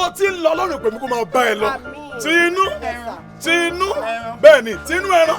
bó ti ń lọ lọ́rùn pé mi kó máa bá ẹ lọ tinú bẹ́ẹ̀ ni tinú ẹran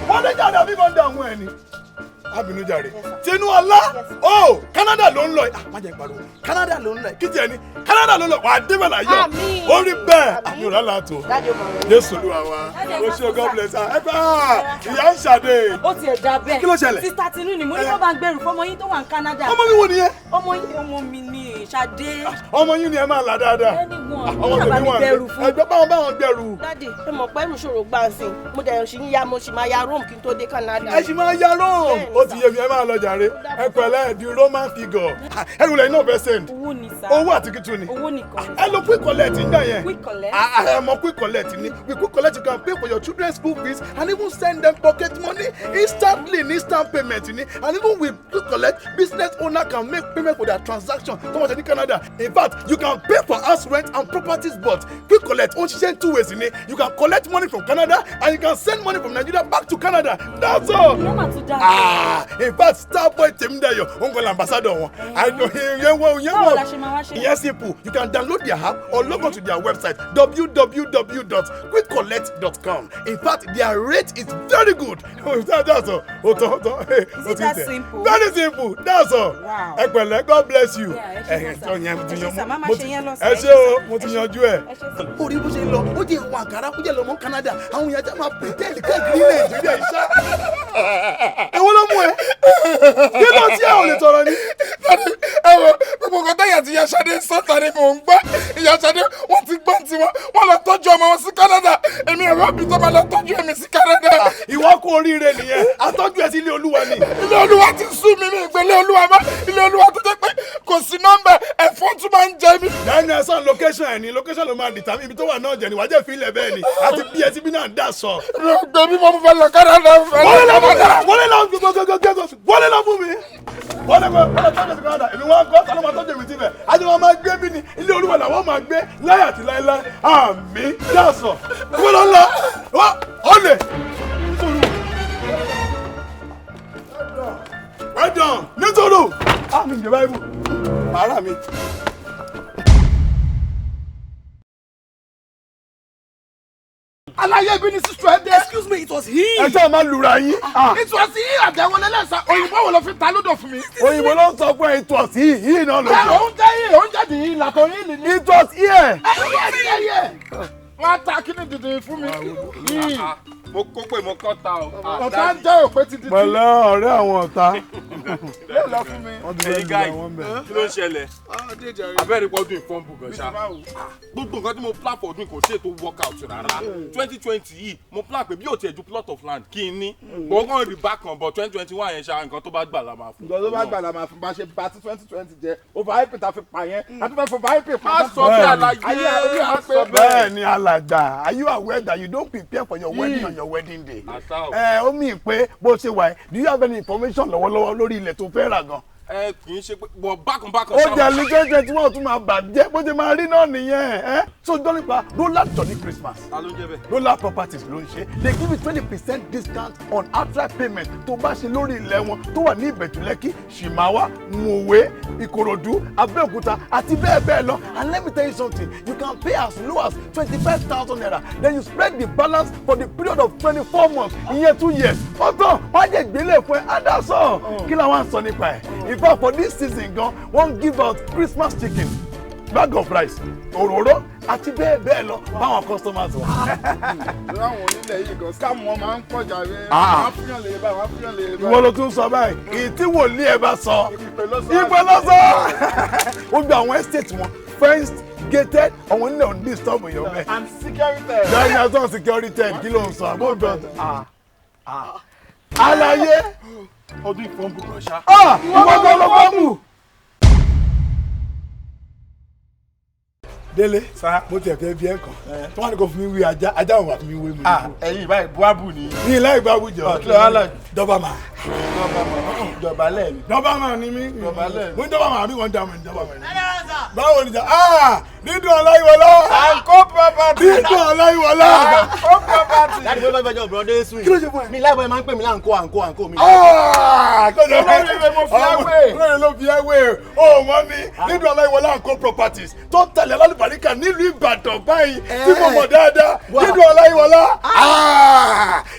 wọ́n lè jáde àbí wọ́n dá àwọn ẹ̀ ni abinu jàre tinú ọlá ó Canada ló ń lọ má jẹ́ ìpàdé Canada ló ń lọ kí tiẹ̀ ni Canada ló ń lọ wà á débẹ̀ láyọ̀ ó rí bẹ́ẹ̀ àmì òrà làtò Jésù Olúwa wa ó ṣe God bless her ẹ bá ìyá ń ṣàdé. ó ti ẹ̀ dá bẹ́ẹ̀ kí ló ṣẹlẹ̀. sista tinú ni mo ní kó bá ń gbẹrù fọmọ yín tó wà ní Canada. ọmọ mi wo nìyẹn. ọmọ mi ni Ṣadé. ọmọ yín ni ẹ máa là dáadáa. ọmọ tèmi wà ní ẹgbẹ́ báwọn gbẹrù. dádì ẹ mọ̀ pé ẹrù ṣòro gbà sí mo dẹ̀ ṣì ń ya mo ṣì máa ya Rome kí n tó dé Canada. ẹ ṣì máa ya Rome ó ti yé mi ẹ máa lọ jàre ẹ pẹ̀lẹ́ di Roman figure ẹrù lẹ́yìn náà fẹ́ send owó ni sá owó àti kìtù ni owó nìkan ẹ lo quick collect ń dàn yẹn quick collect ẹ mọ quick collect ni with quick collect you can pay for your children's school fees and even send them pocket money instantly in instant payment ni and even with quick collect business owner can make payment for their transaction tó wọ́n ṣe ní Canada in fact you can pay for house rent and properties but quick collect ó ń ṣiṣẹ́ in two ways ni you can collect money from Canada and you can send money from Nigeria back to Canada that's all. In fact Starboy Temidayo òun kọ́ l'ambassador wọn ìyẹn simple you can download their app or log on to their website www.quickcollect.com in fact their rate is very good that's all is it that simple very simple that's all ẹ pẹ̀lẹ́ God bless you ẹ ṣé o mo ti yanjú ẹ. orí bó ṣe lọ ó jẹ ìwọ̀n àkàrà ó jẹ lọ́mọ Canada àwọn èèyàn jẹ́ máa pretend káàkiri Nàìjíríà iṣẹ́ èwo ló mú ẹ kí ló tí ẹ ò lè tọrọ ni. ẹ wo gbogbo nǹkan tó yà ti Ìyá Ṣadé sọ́ta ni mò ń gbọ́ Ìyá Ṣadé wọ́n ti gbọ́n tiwọn wọ́n lọ tọ́jú ọmọ wọn sí Canada èmi ẹ̀rọ bí tó máa lọ tọ́jú èmi sí Canada. ìwọ kú oríire nìyẹn àtọ́jú ẹ sí ilé Olúwa ni. ilé Olúwa ti sú mi ní ìgbélé Olúwa mọ́ ilé Olúwa tó jẹ́ pé kò sí nọ́mbà ẹ̀fọn tún máa ń jẹ mí. daniel san location ẹ ní location ló máa dìtà ibi tó wà náà jẹ ní wájẹ́ fi ilẹ̀ bẹ́ẹ̀ ni àti bí ẹ ti bí náà dà sọ. gbẹ̀mí mo fẹ́ lọ Canada wọlé lọ fún mi wọlé tọ́jú sí Canada èmi wọn kọ́ sálọ́ máa tọ́jú mi síbẹ̀ àti wọn máa gbé bí ni ilé Olúwa làwọn máa gbé láyé àti láéláé àmín dà sọ wọlé lọ ọlẹ. well done nítorí àmì ìjọba ibù ara mi. Alaye bí ni sísú ẹ dé. Excuse me, it was he. ẹ jẹ́ máa lura yín. It was he àjẹwọlé lẹ́sà òyìnbó wo ló fi ta lódò fún mi. òyìnbó ló ń sọ fún ẹ it was he yìí náà ló ẹ sọ. òun jẹ́ yìí òun jáde yìí làtọ̀ yìí lè ní. it was here. Wọ́n á ta kíni dìde fún mi. mo kó pé mo kọ́ ta o. Ọ̀tá ń jẹ́ òpé títí. pẹ̀lẹ́ ọ̀rẹ́ àwọn ọ̀tá. Yóò lọ fún mi. ẹ̀yin guy kí ló ń ṣẹlẹ̀ abẹ́rẹ́ pọ̀ ọdún ìfọ́nbù gan ṣá gbogbo nǹkan tí mo plan for ọdún kò sí ètò workout rárá 2020 yìí mo plan pé bí o tiẹ̀ ju plot of land kí n ní gbọ̀ngàn rí bákan bọ̀ 2021 yẹn ṣá nǹkan tó bá gbà la máa fún. nǹkan tó bá gbà la máa fún bá ṣe bá tí 2020 jẹ overhype ta fi pa yẹn àti fẹ́ fọ overhype pa. má sọ bí àlàyé bẹ́ẹ̀ ni alàgbà are you aware that you don't prepare for your wedding on your wedding day. ó mì pé bó ṣe wà do you have any information lọ́wọ́lọ́wọ́ lórí ilẹ̀ tó fẹ́ rà gan. kì í ṣe pé wọ bákan. ó jẹ́ ní 2021 tún máa bàjẹ́ bó ṣe máa rí náà nìyẹn. so jọ́ nípa Roland Johnny Christmas. ta ló ń jẹ́ bẹ́ẹ̀. Roland Properties ló ń ṣe they give you 20% discount on outright payment tó bá ṣe lórí ilẹ̀ wọn tó wà ní Ìbẹ̀jú-Lẹ́kì Ṣìmáwá Mòwe Ìkòròdú Abẹ́òkúta àti bẹ́ẹ̀ bẹ́ẹ̀ lọ and let me tell you something you can pay as low as 25,000 naira then you spread the balance for the period of 24 months ìyẹn 2 years ọ̀tọ̀ wọ́n á jẹ́ ìgbélé fún ẹ adásọ̀ kí làwọn sọ nípa ẹ̀ in fact for this season gan wọ́n give out Christmas chicken bag of rice òróró àti bẹ́ẹ̀ bẹ́ẹ̀ lọ báwọn customers wọn. láwọn onílẹ̀ yìí gan scam wọn máa ń pọ̀jà rẹ̀ wọ́n á fúnyàn lè báyìí wọ́n á fúnyàn lè báyìí. ìwọ ló tún sọ báyìí èyí tí wòlíì ẹ bá sọ ìpè lọ́sọ̀ ó gba àwọn estate wọn fenced gated àwọn onílẹ̀ ò ní stop èèyàn bẹ́ẹ̀. and security. lẹ́yìn àtọ́ security kí ló ń sọ àbó bẹ́ẹ̀ àlàyé ọdún ìfọ́nbù kan ṣá. ìwọ gan ló bá mú. Délé mo tiẹ̀ fẹ́ bí ẹ̀ kàn tí wọ́n ní kò fún mi wí ajá wọn wà fún mi wí mi. ẹ̀yin báyìí buabu ni. ní ilé ìgbà àwùjọ kí ló wá lọ. dọ́bàmà. dọ̀bálẹ̀ ni. dọ́bàmà ni mí. dọ̀bálẹ̀. mo ń dọ́bàmà àbí wọ́n ń dá mi ní dọ́bàmà ni. báwo ni jà dídùn ọláyíwọlá. àǹkó property. dídùn ọláyíwọlá. àǹkó property. láti bó bá fẹjọ bùrọ̀dé sùn yìí. kí ló ṣe fún ẹ. mi láìpẹ́ máa ń pè mí láǹkó mi. olórí ló fi ẹwé o mọ mi dídùn ọláyíwọlá àǹkó properties tó tẹ̀lé alálùbáríkà nílùú Ìbàdàn báyìí tí mo mọ̀ dáadáa dídùn ọláyíwọlá.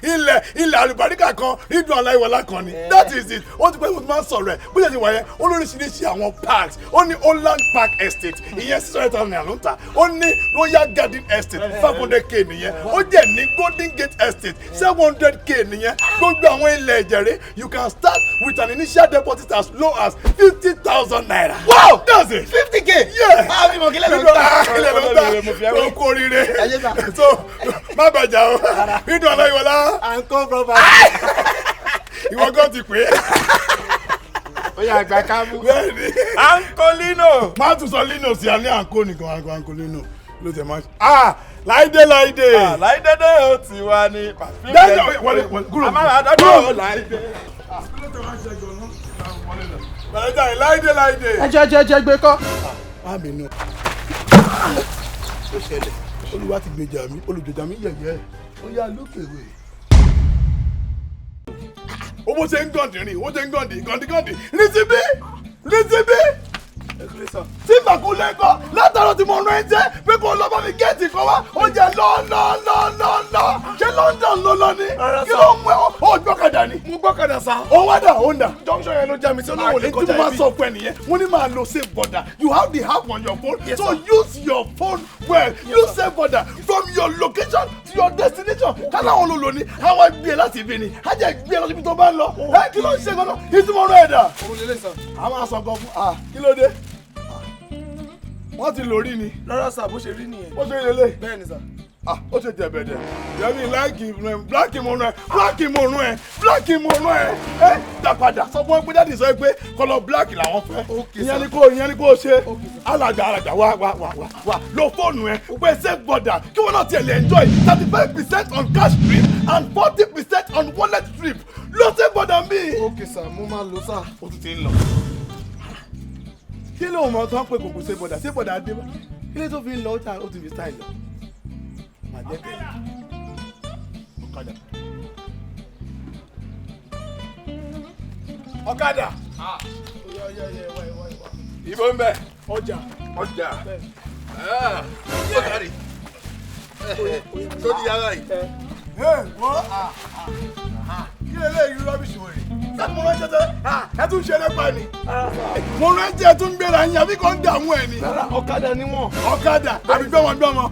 ilẹ̀ alùbáríkà kan dídùn ọláyíwọlá kan ni that is it. ó ti pẹ́ mo ti máa ń sọ̀rọ̀ ẹ̀ bó ṣe ti wà yẹn olóríṣiríṣi àwọn parks ó ní Holland Park Estate ìyẹn 600,000 naira ló ń ta ó ní Royal Garden Estate 500k nìyẹn ó jẹ́ ní Golden Gate Estate 700k nìyẹn gbogbo àwọn ilẹ̀ ìjẹ̀rẹ̀ you can start with an initial deposit as low as 50,000 naira. Wow, that's it. 50k. Yeah. Báwo ni mo kílẹ̀ ló ń ta? Kílẹ̀ ló ń ta. Ó kó rire. So má bàjá o. Dídùn ọláyíwọlá. àǹkó property. Ìwọ gan ti pè é. ó yà àgbà kámú. Bẹ́ẹ̀ni. Ankolino. Má tún sọ Lino sí alẹ́ àǹkó nìkan Ankolino ló tẹ̀ máa ṣe. Láìdé. láìdé dé o ti wá ní. Dájọ́ wọlé kúrò. àmàlà àdọ́dọ́ o láìdé. Bẹ̀rẹ̀ láìdé. ẹjẹ gbé kọ́. Má bínú. Ó ṣẹlẹ̀. Olúwa ti gbèjà mi, olùgbèjà mi yẹ̀yẹ́. Ó yá lókèwé. Owó ṣe ń gàndì. Ní ti bí. Tí màkúlẹ̀ kọ́ látàrọ̀ tí mo rán ẹ jẹ́ pé kó lọ bá mi gẹ́ẹ̀tì kan wá ó jẹ́ lọ ṣé London ló lọ ní kí ló mú ẹ ó gbọ́kadà ni. mo gbọ́kadà sá. ó wá dà ó ń dà. junction yẹn ló já mi sí olówó lè kọjá ibi. tí mo máa sọ fún ẹ nìyẹn mo ní máa lo save border you have the app on your phone yes, so use your phone well use save border from your location to your destination káláwọn ló lò ní àwọn gbé e láti ibi ni ajá gbé e lọ síbi tó bá ń lọ ẹ kí ló ń ṣe gan-an ìtumọ̀ rẹ̀ dà. òun lè lè sàn. àwọn aṣọ kan fún kí ló dé wọ́n ti lò rí ni. rárá sà bó ṣe rí nìyẹn. ó ṣe lélẹ̀. bẹ́ẹ̀ ni sà. ó ṣe jẹ̀bẹ̀dẹ̀. yẹ́nì láìkì bláàkì mo rún ẹ ẹ dá padà sọ fún ẹ pé dáàdì sọ pé kọlọ bláàkì làwọn fẹ́. ìyẹn ni kò ṣe alàgbà wà lo fóònù ẹ pé save border kí wọ́n náà tiẹ̀ lè enjoy 35% on cash trip and 40% on wallet trip lo save border mi. ok sà mo máa lo sà. ó tún ti ń lọ kí ló mọ tó ń pè kòkò ṣe bọ̀dà dé bá ilé tó fi ń lọ ó ti fi style lọ màá jẹ́ kẹ́lẹ́ ọ̀kadà. ibo ń bẹ. ọjà. tó di yàrá yìí. wọ́n kí lè lè rí rọ́bìṣì wọ̀nyí. láti mo ránṣẹ́ tẹ́ ẹ tún ṣe nípa ni. mo ránṣẹ́ tún gbéra yín àbí kò ń dààmú ẹ̀ ni. ọ̀kadà ni wọ́n. ọ̀kadà àbí gbọ́mọ.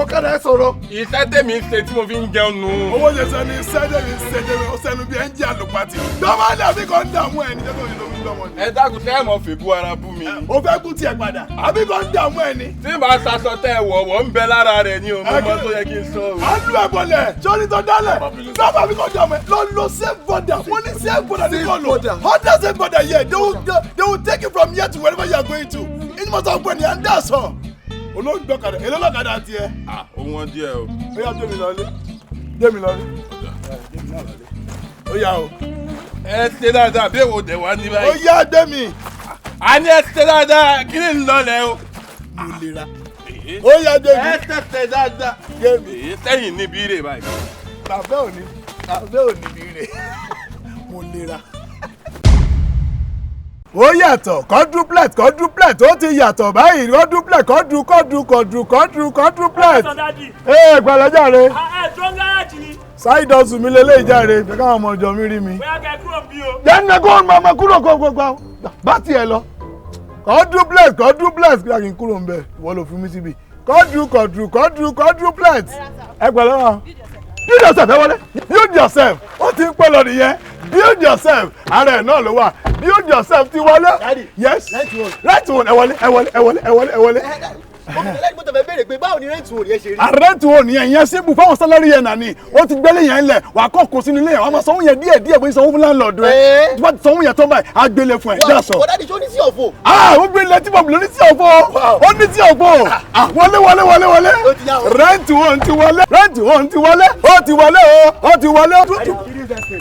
ọ̀kadà ẹ sọ̀rọ̀. iṣẹ́ tèmi ń ṣe tí mo fi ń jẹun nù. owó ṣe sẹ́ni sẹ́dẹ̀ mi ṣẹ́dẹ̀ mi ó sẹ́nu bí ẹ ń jẹ́ àlùpàtì. gbọ́mọdé àbí kò ń dààmú ẹ̀ ni jẹ́ tó ń lo gbọ́mọ ni. ẹ dákun tẹ́ ẹ̀ mọ̀ fèbú ara bú mi. o fẹ́ kú tiẹ̀ padà àbí kò ń dààmú ẹ̀ ni. tí màá sasọ tẹ ẹ wọ̀ ń bẹ lára rẹ̀ ni o mo mọ tó yẹ kí n sọ o. a lu ẹ̀bọ̀lẹ̀ sọ́ni tó dálẹ̀ sábà bí kò dààmú ẹ̀ lọ save border mo ní save border ní kò lò under save border yẹ they will take you from here to wherever you are going to ìtumọ̀ sọ pé ní à ń dà sọ olóògbé gbọ́kadà èló lọ́kadà tiẹ̀. òun wọn díẹ̀ o. ó yá dé mi lọlé ó yá o. ẹ ṣe dáadáa bí èwo dẹ̀ wá ní báyìí. ó yá dé mi. a ní ẹ ṣe dáadáa kí ni ń lọlẹ̀ o. mo lè ra ó yá dé mi. ẹ tẹ̀tẹ̀ dáadáa. dé mi. èyí sẹ́yìn níbi rè báyìí. bàbá ò ní bí rè mo lè ra. ó yàtọ̀ quadruplet ó ti yàtọ̀ báyìí quadruplet. ẹ gbàlẹ́jà rẹ. ẹ tó ń gáràjì ni. ṣáìdọ̀sù mi lélẹ́ ìjà rẹ fẹ́ káwọn ọmọ ọjọ́ mi rí mi. bóyá kẹ kúrò bí o. jẹ́nẹ́ kó máa kúrò kó bá tiẹ̀ lọ. quadruplet kí a kì í kúrò ń bẹ̀ ìwọ ló fi mí síbi. quadruplet. ẹ gbàlẹ́ wọn. build yourself ẹ wọlé build yourself ó ti ń pẹ́ lọ nìyẹn build yourself ara ẹ̀ náà ló wà build yourself ti wọlé. yes right one ẹ wọlé. lẹ́yìn mo tẹ̀fẹ́ béèrè pé báwo ni rẹ́ǹtì wo yẹn ṣe rí. àrẹ́ǹtì wo nìyẹn ìyẹn síbù fáwọn sálárì yẹn nàní ó ti gbélé yẹn lẹ̀ wà á kọ́ kó sínú ilé yẹn wà á máa sanwó yẹn díẹ̀ bóyá sanwó fún láńlọ́ọ̀dù ẹ̀ tí wọ́n ti sanwó yẹn tó báyìí á gbélé fún ẹ̀ dá sọ. wọ́n dáàdi tí ó ní sí ọ̀fọ̀. ó gbélé tí bọ̀bù ló ní sí ọ̀fọ̀ ó ní sí ọ̀fọ̀ wọlé rẹ́ǹtì wo ti wọlé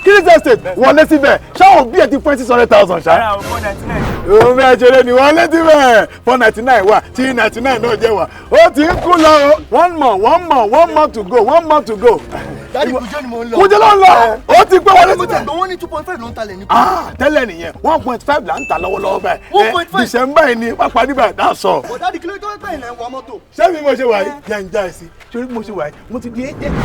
Kiris Estate wọlé síbẹ̀ ṣáwọn bí ẹ ti fún 600,000 ṣá. òun bí ẹjẹrẹ ni wọ́n létí bẹ́ẹ̀ 499 wà 399 náà jẹ́ wà ó ti ń kú lọ o 1 more to go. Daddy Kújẹ́ ni mo ń lọ. Kújẹ́ ló ń lọ ó ti pé wọlé síbẹ̀. Wọ́n ní 2.5 ló ń talẹ̀ ní. Tẹ́lẹ̀ nìyẹn 1.5 là ń ta lọ́wọ́lọ́wọ́ báyìí. 1.5 December yìí ni pápá níbẹ̀ dá sọ. Bọ̀dá di kílódé tó ń pẹ́ ìlẹ̀ ń wọ mọ́tò. Ṣé mi mo ṣe wà yìí? Yẹn ń já ẹ sí. Ṣé mo ṣe wà yìí? Mo ti di agent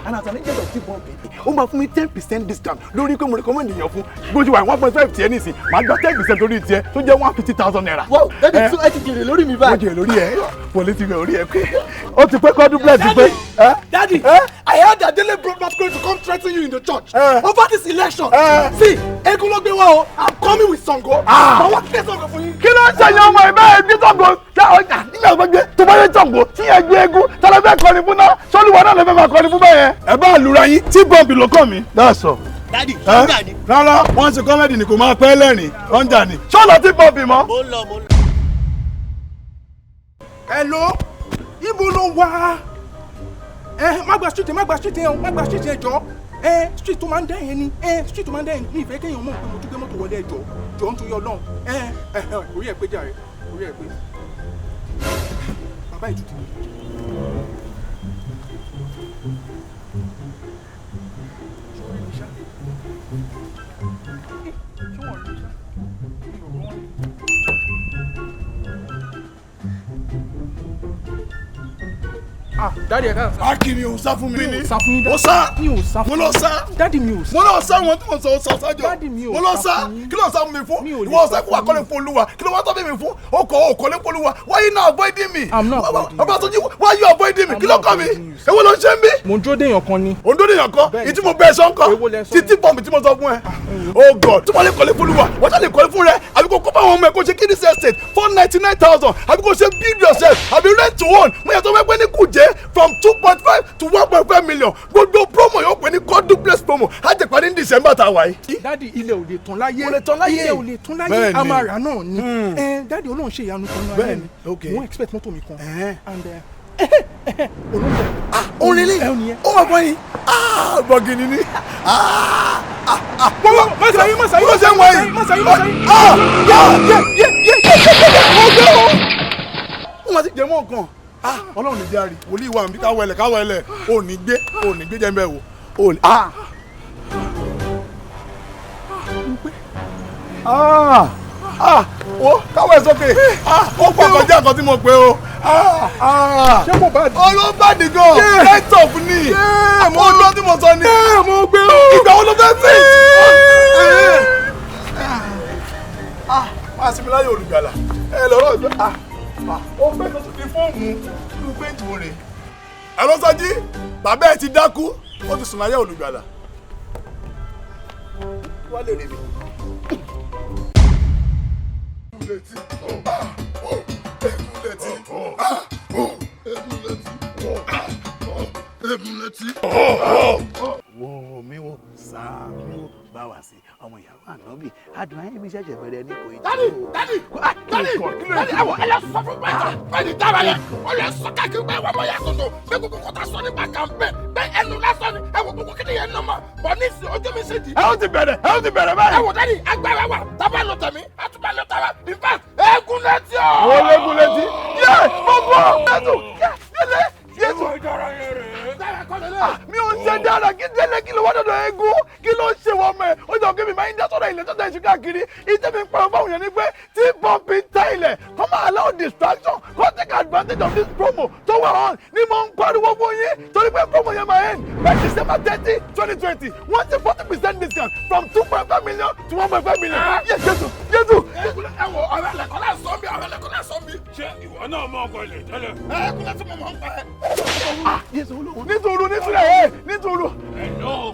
and as an agent of T-Pump ó máa fún mi 10% discount lórí pé mo recommend èèyàn fún bó ṣe wà 1.5 tiẹ̀ nísìn máa gba 10% lórí tiẹ̀ tó jẹ́ 150,000 naira. Wow, Daddy tún ẹ ti jèrè lórí mi báyìí. Mo jèrè lórí ẹ̀ wọlé ti rẹ̀ orí ẹ̀ pé ó ti pẹ́ kọ́dún bless ti pé. Daddy, I heard that Dele Broadband is going to come threaten you in the church over this election. See, Egun ló gbé wá o, I'm coming with Sango. But what case Sango for you? Kí ló ń ṣèyàn ọmọ ìbá ẹgbẹ́ Sango? Nígbà gbẹ́gbẹ́ tó bá yẹ Sango tí yẹn gbé egun tọ́lá fẹ́ kọrin fún náà sọ́lùwọ́ náà lè fẹ́ máa kọrin fún bẹ́ẹ̀. Ẹ bá lura yín T-Pump ló kàn mí. That's all. Daddy, ṣọ́njà ni. Rárá, wọ́n ṣe kọ́mẹ́dì ni kò máa pẹ́ lẹ́rìn. Ọ̀njà ni. Ṣọ́ọ̀lọ́ T-Pump mọ́. Mo ń lọ. Hello, ibo ló wà? Má gba street yẹn jọ. Street tó máa ń dá yẹn ni. Street tó máa ń dá yẹn ní ìfẹ́ kéèyàn mọ̀ pé mo tún gbé mọ́tò wọlé ẹjọ́. Jọ ń tún yọ lọ́hùn. Orí ẹ̀ pé jàre, orí ẹ̀ pé. Bàbá ìtútù. Daddy, Akiri ò sá fún mi ni. Sá fún mi. Ó sá. Mi ò sá Mo fún mi. lọ sá. Daddy mi ò sá. Mo lọ sá wọn tí mo sọ sá sájọ. Daddy mi ò Mo lọ sá sá. fún yín. Kí ló ń sá fún mi fún? Mi ò lè Ìwọ sá ọ̀sẹ̀ kó wà kọ́lé fún Olúwa. Kí ló wá tọ́ bí mi fún? O kò lè fún Olúwa. Why you not avoiding me? I'm not avoiding you. Ọba tó jí why you avoiding me? Kí ló kọ́ mi? avoiding you. Èwo ló ń ṣe ń bí? Mo ń dúró déèyàn kan ni. Òǹdó nìyàn kan. Bẹ́ẹ̀ni. Ìtí mo bẹ ẹ̀ṣọ́ ńkọ́. Èwo lẹ sọ? T-Pump tí mo sọ fún ẹ. Oh God! Tí wọ́n lè kọ́lé fún Olúwa, wọ́n ṣáà lè kọ́lé fún rẹ. Àbí kò kó bá àwọn ọmọ ẹ̀ kó ṣe kí ní estate 499,000. Àbí kò ṣe build yourself. Àbí rent to own. Mo yàtọ̀ wẹ́pẹ́ ní Kuje from 2.5 to 1.5 million. Gbogbo promo yóò pè ní God duplex promo. Á jẹ́ parí ní December tá a wà yìí. Daddy, ilẹ̀ ò lè tán láyé. Kò lè tán láyé. Ilẹ̀ ò lè tán láyé. Bẹ́ẹ̀ni. Amara náà ni. Daddy Ọlọ́run ṣe ìyanu kan náà. Bẹ́ẹ̀ni, okay. Mo expect mọ́tò mi kan. And Orin ní ó wà fún yín. Bọ̀gìnì ni. Má sàyí. Mo ṣe ń wọ yìí. Wọ́n máa ti jẹ mọ́ nǹkan. Ọlọ́run ní járe wòlíì wà níbi káwọ́ ẹlẹ̀ ò ní gbé jẹ́ mbẹ́ wò. Wo káwọ́ ẹ̀ sókè. Ó pọ̀ kọjá nǹkan tí mo pè o. ṣé kò bá di? Olóbàdì gan. Right up ni. Mo gbọ́ tí mo sọ ni. Mo gbé o. Ìgbà wo ló fẹ́ fi? Máa sinmi láyé olùgbàlà. Lọ́rọ̀ ìgbẹ́. Ó fẹ́ tó tún di fóònù nínú péǹtì wọn rè. Àlọ́sájí, bàbá ẹ̀ ti dákú, ó ti sùn láyé olùgbàlà. Wá lè rè mí. Wo mi wo sáà mi wo bá wà sí ọmọ ìyàwó ànábì adùn ayé mi ṣẹ̀ṣẹ̀ bẹ̀rẹ̀ ní kò ì Dádì ẹ̀wọ̀ ẹ lọ sọ fún bẹ́ẹ̀ni dára yẹn ó lè sọ káàkiri pé wọ́n mọ̀ yà tuntun pé gbogbo kọ́ta sọ nípa kàmpẹ́ pé ẹnu lásán ni ẹ̀wọ̀ gbogbo kí ni yẹn nọ mọ̀ bọ̀ ní ìsìn ojú mi sì di. ẹ ó ti bẹ̀rẹ̀ báyìí. ẹ̀wọ̀ dádì agbára wà tábà lọ tẹ̀mí àtúbà lọ tẹ̀wá in fact eégún létí o. Wo léegun létí? Yé! Gbogbo! Jésù! Mi ò ń ṣe dára kí délé kí ló wá dọ̀dọ̀ eégún kí ló ń ṣe wọ́n mẹ́ ó jọ kí mi máa ń dá sọ́dọ̀ ilẹ̀ tó tẹ̀ ṣe káàkiri ìtẹ́ mi ń pariwo fáwọn èèyàn ní pé T-Pump ń ta ilẹ̀ kó máa allow distraction kó take advantage of this promo tó wà on ni mo ń pariwo fún yín torí pé promo yẹn máa end by December 30, 2020 wọ́n ti 40% discount from 2.5 million to 1.5 million. Yes, Jésù! ẹ̀wọ̀ ọ̀rẹ́ lẹ́kọ̀ọ́ náà sọ mi. ṣé ìwọ náà mọ ọkọ ilé tẹ́lẹ̀. ẹ̀ẹ́kùn lẹ́tí mo mọ̀ ń pa ẹ̀. Jésù olóhùn nítorí Hello.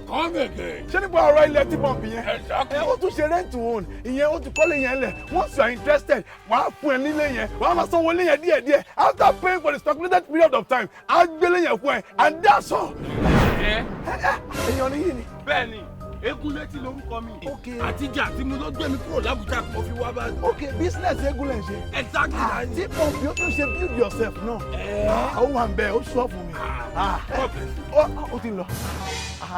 Come again. ṣé nípa ọ̀rọ̀ ilẹ̀ T-Pump yẹn Exactly. ó tún ṣe rent to own ìyẹn ó ti kọ́lé yẹn lẹ̀ once you are interested wàá fún ẹ nílé yẹn wàá máa sanwó ilé yẹn díẹ̀díẹ̀ after paying for the stipulated period of time á gbélé yẹn fún ẹ and that's all. èèyàn ni yìí ni. Bẹ́ẹ̀ni, eégún létí lórúkọ mi. Okay. Àtijọ́ àti mo ló gbé mi kúrò l'Ábùjá mo fi wá báyìí. ok business eégún lẹ̀ ń ṣe. Exactly. T-Pump yóò tún ṣe build yourself náà. ó wà ń bẹ ó sọ fún mi. ó ti lọ.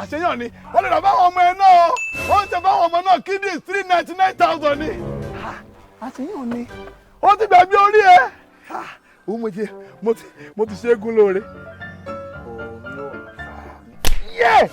àṣeyàn ni wọ́n lè rà fáwọn ọmọ ẹ náà wọ́n ń ṣe fáwọn ọmọ náà kidneys 399,000 ni. àtìyàn ni ó ti gbàgbé orí ẹ ó mo ti ṣẹ́gun lóore. Yeah!